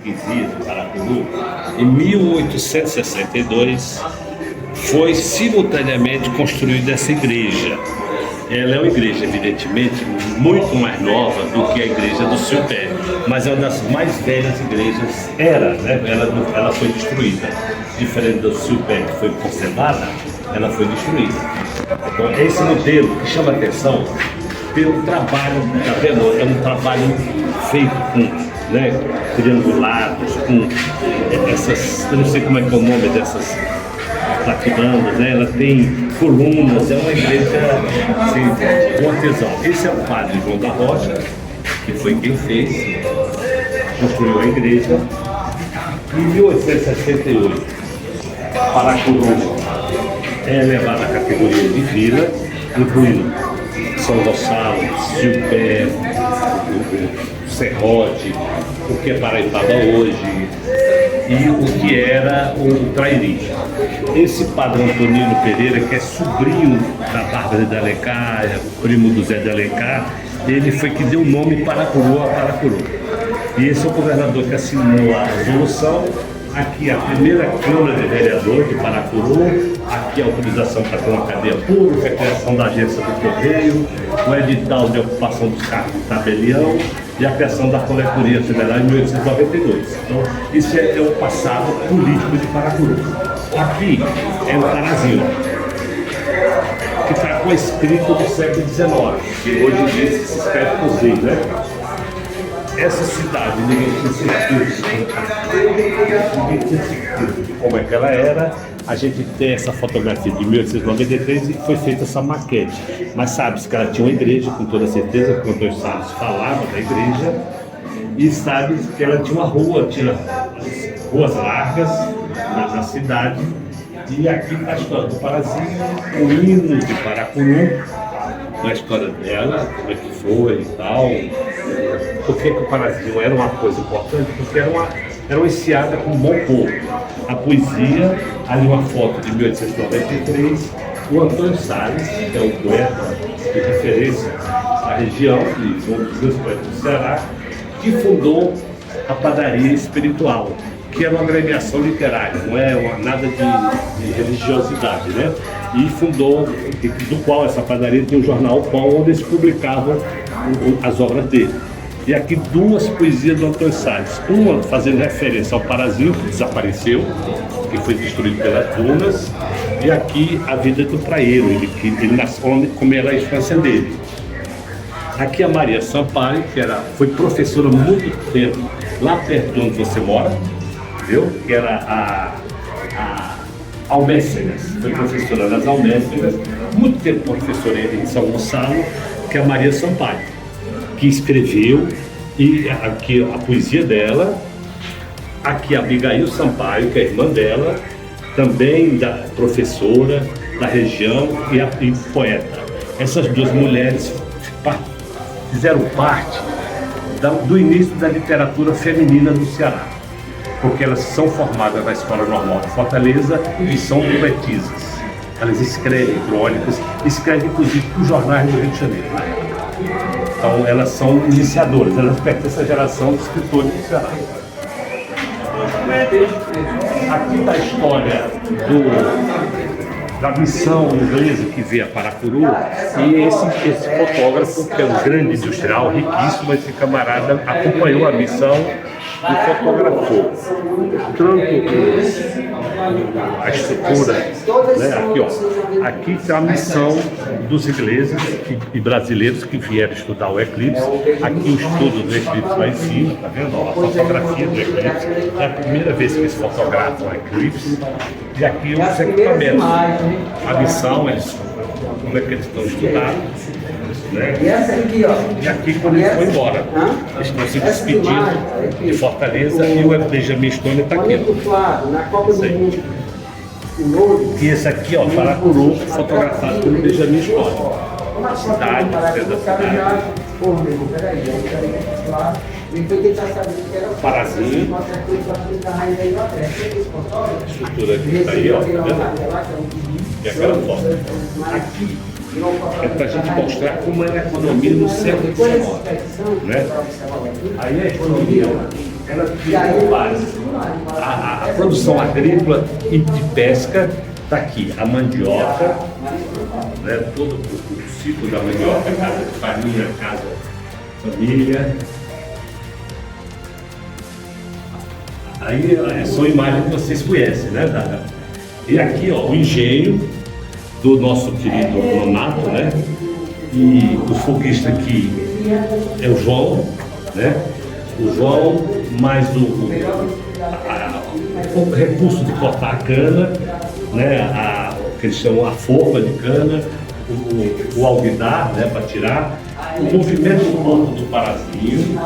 freguesia de Paracuru, em 1862, foi simultaneamente construída essa igreja. Ela é uma igreja, evidentemente, muito mais nova do que a igreja do Silpé, mas é uma das mais velhas igrejas, né? Ela foi destruída. Diferente do Silpé, que foi conservada, ela foi destruída. Então, esse modelo que chama atenção pelo trabalho, tá vendo? É um trabalho feito com, né, triangulados, com essas, eu não sei como é que é o nome dessas platibandas, né? Ela tem colunas, é uma igreja assim, com artesão. Esse é o padre João da Rocha, que foi quem fez, construiu a igreja. Em 1868, Paracuru é elevada à categoria de vila, incluindo São Gonçalo, Silpé, Serrote, o que é Paraipaba hoje e o que era o Trairi. Esse padre Antonino Pereira, que é sobrinho da Bárbara de Alencar, primo do Zé de Alencar, ele foi que deu o nome Paracuru a Paracuru. E esse é o governador que assinou a resolução. Aqui a primeira Câmara de Vereador de Paracuru, aqui a autorização para ter uma cadeia pública, a criação da agência do Correio, o edital de ocupação dos cargos de tabelião e a criação da Coletoria Federal em 1892. Então, isso é o passado político de Paracuru. Aqui é o Carazinho, que está com a escrita do século XIX, que hoje em dia se escreve com Z, né? Essa cidade, ninguém tinha certeza de como é que ela era. A gente tem essa fotografia de 1893 e foi feita essa maquete. Mas sabe-se que ela tinha uma igreja, com toda certeza, porque o Antônio Salles falava da igreja. E sabe que ela tinha uma rua, tinha ruas largas na cidade. E aqui está a história do Parazinho, o hino de Paracuru, a história dela, como é que foi e tal. Por que o Parazinho era uma coisa importante? Porque era uma enseada com um bom povo. A poesia, ali uma foto de 1893, o Antônio Salles, que é o poeta de referência à região, de um dos meus poetas do Ceará, que fundou a Padaria Espiritual, que era uma agremiação literária, não é nada de religiosidade, né? E fundou, do qual essa padaria tem o jornal O Pão, onde eles publicavam as obras dele. E aqui duas poesias do Antônio Salles, uma fazendo referência ao Parazinho, que desapareceu, que foi destruído pelas dunas, e aqui a vida do praieiro, ele nasceu, como era a infância dele. Aqui a Maria Sampaio, que foi professora há muito tempo, lá perto de onde você mora, entendeu? Que era a Almécegas, foi professora das Almécegas, muito tempo professora em São Gonçalo, que é a Maria Sampaio, que escreveu, e aqui a poesia dela, aqui a Abigail Sampaio, que é a irmã dela, também professora da região e poeta. Essas duas mulheres fizeram parte do início da literatura feminina no Ceará, porque elas são formadas na Escola Normal de Fortaleza e são poetisas. Elas escrevem crônicas, escrevem inclusive para os jornais do Rio de Janeiro, né? Então elas são iniciadoras, elas pertencem à geração de escritores do Ceará. Aqui está a história da missão inglesa que veio a Paracuru, e esse fotógrafo, que é um grande industrial, riquíssimo, esse camarada acompanhou a missão e fotografou tanto a estrutura, né? Aqui, ó, aqui está a missão dos ingleses e brasileiros que vieram estudar o eclipse. Aqui o estudo do eclipse lá em cima, tá vendo? Ó, a fotografia do eclipse, é a primeira vez que eles fotografam o eclipse. E aqui os equipamentos, a missão, como é que eles estão estudados, né? E aqui quando eles vão embora, eles estão se despedindo de Fortaleza e o Benjamin Stone está aqui. E esse aqui, ó, Paracuru, fotografado pelo Benjamin Stone. Cidade, da cidade. Parazinho. Estrutura aqui está aí, ó, tá vendo? E aquela foto. Aqui é para a gente mostrar como era a economia no século XIX, né? Aí a economia ela tinha como base a produção agrícola e de pesca. Está aqui a mandioca, né, todo o ciclo da mandioca, casa de farinha, casa família. Aí são imagens que vocês conhecem, né, Dada? E aqui, ó, o engenho do nosso querido Nonato, né? E o foguista aqui é o João, né? O João, mais o recurso de cortar a cana, né? O que eles chamam a forma de cana, o alguidar, né? Para tirar, o movimento do Porto do Parazinho,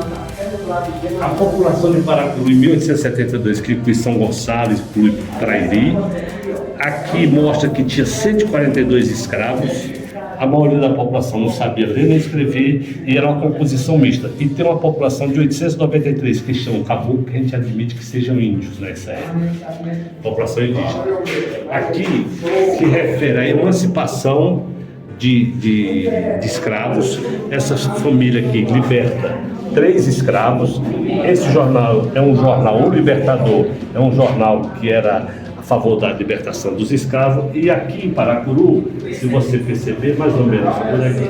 a população de Paracuru em 1872, que inclui São Gonçalo, inclui Trairi. Aqui mostra que tinha 142 escravos. A maioria da população não sabia ler nem escrever e era uma composição mista. E tem uma população de 893 que chamam caboclo, que a gente admite que sejam índios nessa época. População indígena. Aqui se refere à emancipação de escravos. Essa família aqui liberta 3 escravos. Esse jornal é um jornal, O Libertador, é um jornal que era a favor da libertação dos escravos. E aqui em Paracuru, se você perceber, mais ou menos por aqui,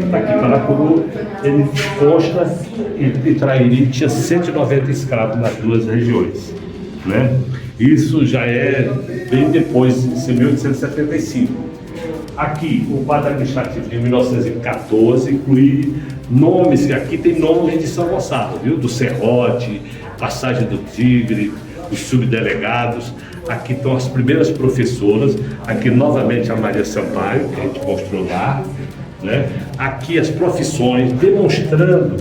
tá aqui Paracuru, ele consta e Trairi tinha 190 escravos nas duas regiões, né? Isso já é bem depois, em 1875. Aqui, o quadro administrativo de 1914 inclui nomes, aqui tem nomes de São Gonçalo, viu? Do Serrote, Passagem do Tigre, os subdelegados. Aqui estão as primeiras professoras, aqui novamente a Maria Sampaio, que a gente mostrou lá, né? Aqui as profissões, demonstrando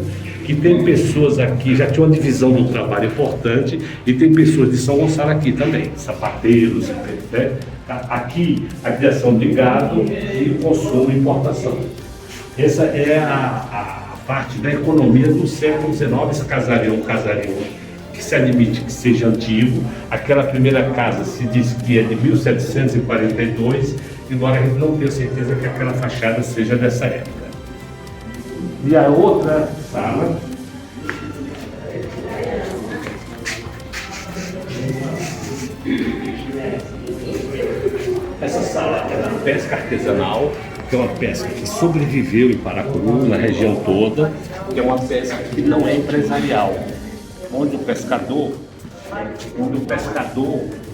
que tem pessoas aqui, já tinha uma divisão do trabalho importante, e tem pessoas de São Gonçalo aqui também, sapateiros, né? Aqui a criação de gado e o consumo e importação. Essa é a parte da economia do século XIX. Esse casarão é um casarão que se admite que seja antigo. Aquela primeira casa se diz que é de 1742, embora a gente não tenha certeza que aquela fachada seja dessa época. E a outra sala essa sala é da pesca artesanal, que é uma pesca que sobreviveu em Paracuru, na região toda, que é uma pesca que não é empresarial, onde o pescador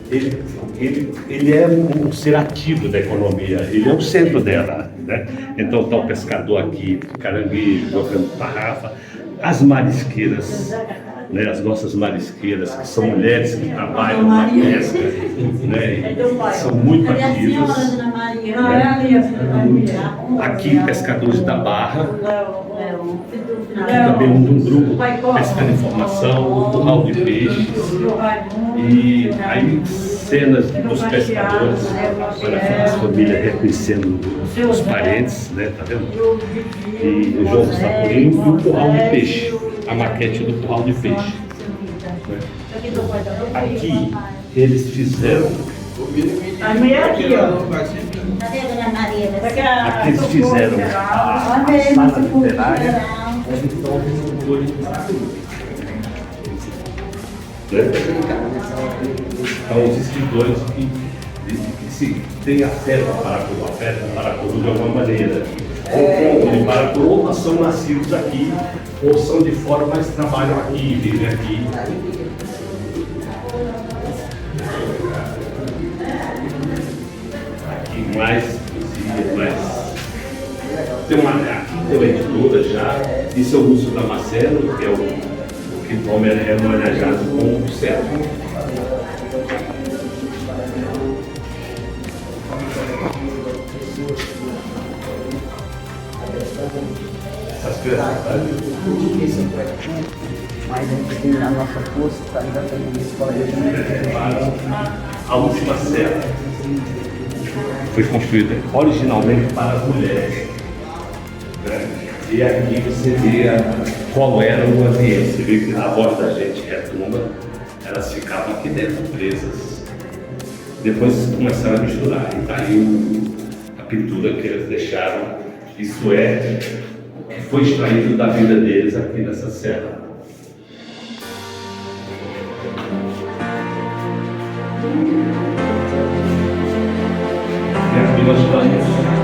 ele é um ser ativo da economia, ele é o centro dela, né? Então está o pescador aqui, caranguejo, jogando tarrafa, as marisqueiras, né, as nossas marisqueiras, que são mulheres que trabalham na pesca, né, são muito ativas, né? Aqui, pescadores da Barra, também um grupo pescando informação, um curral de peixes, e aí cenas dos pescadores, olha, as famílias reconhecendo os parentes, né, tá vendo? E o João Sapurim e o curral de peixe, a maquete do curral de peixe. Aqui eles fizeram. Aqui eles fizeram a sala literária onde estão os escritores de Paracuru. Então os escritores que têm acesso a Paracuru, a festa de Paracuru de alguma maneira. Ou de Paracuru, ou são nascidos aqui, ou são de fora, mas trabalham aqui, vivem aqui. Aqui mais cozinha, mais. Tem uma editora já, isso é o Lúcio Damasceno, que é o que é homenageado com o Sérgio. Mas a gente tem a nossa força para exatamente a escola de A última serra foi construída originalmente para as mulheres, né? E aqui você vê qual era o ambiente. Você vê que a voz da gente retumba, elas ficavam aqui dentro presas. Depois começaram a misturar, e tá aí a pintura que eles deixaram. Isso é o que foi extraído da vida deles aqui nessa serra. Viva a Espanha.